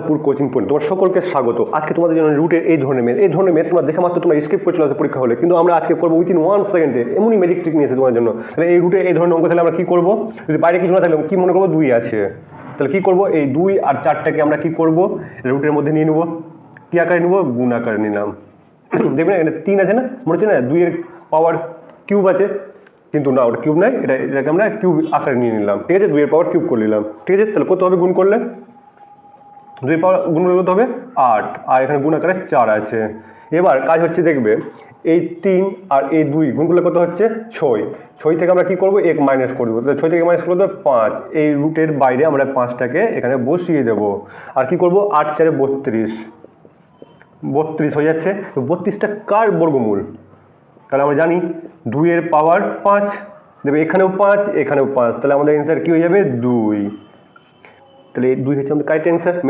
পুর coaching point তোমার সকলকে স্বাগত। আজকে তোমাদের জন্য রুটের এই ধরনের ম্যাথ তোমরা দেখা মাত্র তোমরা স্কিপ করে চলে আসে পরীক্ষা হলে, কিন্তু আমরা আজকে করবো উইথিন 1 সেকেন্ডে এমনই ম্যাজিক ট্রিক নিয়েছে তোমার জন্য। তাহলে এই রুটে এই ধরনের অঙ্ক তাহলে আমরা কী করবো, যদি বাইরে কিছু না থাকলে কী মনে করবো 2 আছে, তাহলে কী করবো এই 2 আর 4টাকে আমরা কী করবো রুটের মধ্যে নিয়ে নেবো, কী আকারে নেবো, গুণ আকারে নিলাম। দেখবেন এটা 3 আছে না, মনে হচ্ছে না 2 এর পাওয়ার কিউব আছে, কিন্তু না ওটা কিউব নাই, এটাকে আমরা কিউব আকারে নিয়ে নিলাম, ঠিক আছে, 2 এর পাওয়ার কিউব করে নিলাম, ঠিক আছে। তাহলে কত হবে গুণ করলে, 2 এর পাওয়ার গুণ করলে কত হবে 8, আর এখানে গুণ আকারে 4 আছে। এবার কাজ হচ্ছে দেখবে এই 3 আর এই 2 গুণ করলে কত হচ্ছে 6 থেকে আমরা কি করব 1 মাইনাস করবো, তাহলে 6 থেকে মাইনাস করলে তো 5, এই রুটের বাইরে আমরা 5টাকে এখানে বসিয়ে দেব, আর কি করব 8 4 32 হয়ে যাচ্ছে। তো 32টা কার বর্গমূল, তাহলে আমরা জানি 2 এর পাওয়ার 5, দেখবে এখানেও 5 এখানেও 5, তাহলে আমাদের অ্যান্সার কি হয়ে যাবে 2। তাহলে 2 হচ্ছে আমাদের কারেক্ট অ্যান্সার।